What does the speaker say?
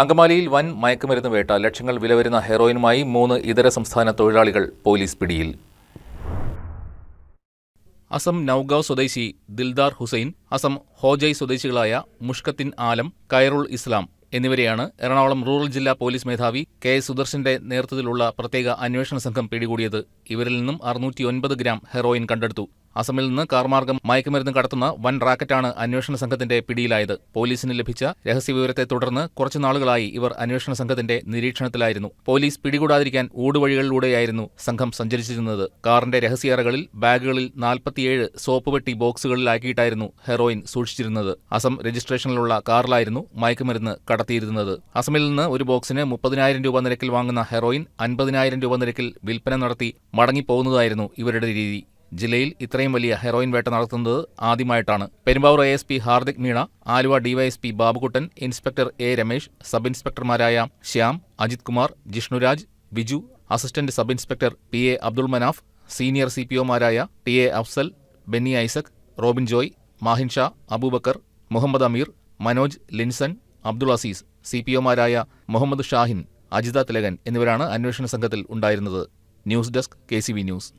അങ്കമാലിയിൽ വൻ മയക്കുമരുന്ന് വേട്ട. ലക്ഷങ്ങൾ വില വരുന്ന ഹെറോയിനുമായി 3 ഇതര സംസ്ഥാന തൊഴിലാളികൾ പോലീസ് പിടിയിൽ. അസം നൌഗാവ് സ്വദേശി ദിൽദാർ ഹുസൈൻ, അസം ഹോജൈ സ്വദേശികളായ മുഷ്കത്തിൻ ആലം, കൈറുൾ ഇസ്ലാം എന്നിവരെയാണ് എറണാകുളം റൂറൽ ജില്ലാ പോലീസ് മേധാവി കെ സുദർശന്റെ നേതൃത്വത്തിലുള്ള പ്രത്യേക അന്വേഷണ സംഘം പിടികൂടിയത്. ഇവരിൽ നിന്നും 609 ഗ്രാം ഹെറോയിൻ കണ്ടെടുത്തു. അസമിൽ നിന്ന് കാർമാർഗം മയക്കുമരുന്ന് കടത്തുന്ന വൻ റാക്കറ്റാണ് അന്വേഷണ സംഘത്തിന്റെ പിടിയിലായത്. പോലീസിന് ലഭിച്ച രഹസ്യവിവരത്തെ തുടർന്ന് കുറച്ചുനാളുകളായി ഇവർ അന്വേഷണ സംഘത്തിന്റെ നിരീക്ഷണത്തിലായിരുന്നു. പോലീസ് പിടികൂടാതിരിക്കാൻ ഊടുവഴികളിലൂടെയായിരുന്നു സംഘം സഞ്ചരിച്ചിരുന്നത്. കാറിന്റെ രഹസ്യറകളിൽ ബാഗുകളിൽ 47 സോപ്പ് പെട്ടി ബോക്സുകളിലാക്കിയിട്ടായിരുന്നു ഹെറോയിൻ സൂക്ഷിച്ചിരുന്നത്. അസം രജിസ്ട്രേഷനിലുള്ള കാറിലായിരുന്നു മയക്കുമരുന്ന് കടത്തിയിരുന്നത്. അസമിൽ നിന്ന് ഒരു ബോക്സിന് 30,000 രൂപ നിരക്കിൽ വാങ്ങുന്ന ഹെറോയിൻ 50,000 രൂപ നിരക്കിൽ വിൽപ്പന നടത്തി മടങ്ങിപ്പോകുന്നതായിരുന്നു ഇവരുടെ രീതി. ജില്ലയിൽ ഇത്രയും വലിയ ഹെറോയിൻ വേട്ട നടത്തുന്നത് ആദ്യമായിട്ടാണ്. Perumbavoor ASP Hardik Meena, Aluva DYSP Babukuttan, inspector A Ramesh, sub ഇൻസ്പെക്ടർമാരായ Shyam, Ajith Kumar, Jishnuraj, Viju, assistant sub inspector PA Abdul Manaf, senior CPOമാരായ TA അഫ്സൽ, ബെന്നി ഐസക്, റോബിൻ ജോയ്, മാഹിൻ ഷാ, അബൂബക്കർ, മുഹമ്മദ് അമീർ, മനോജ്, ലിൻസൺ, അബ്ദുൾ അസീസ്, CPOമാരായ മുഹമ്മദ് ഷാഹിൻ, അജിത തിലകൻ എന്നിവരാണ് അന്വേഷണ സംഘത്തിൽ ഉണ്ടായിരുന്നത്. News desk KCV news.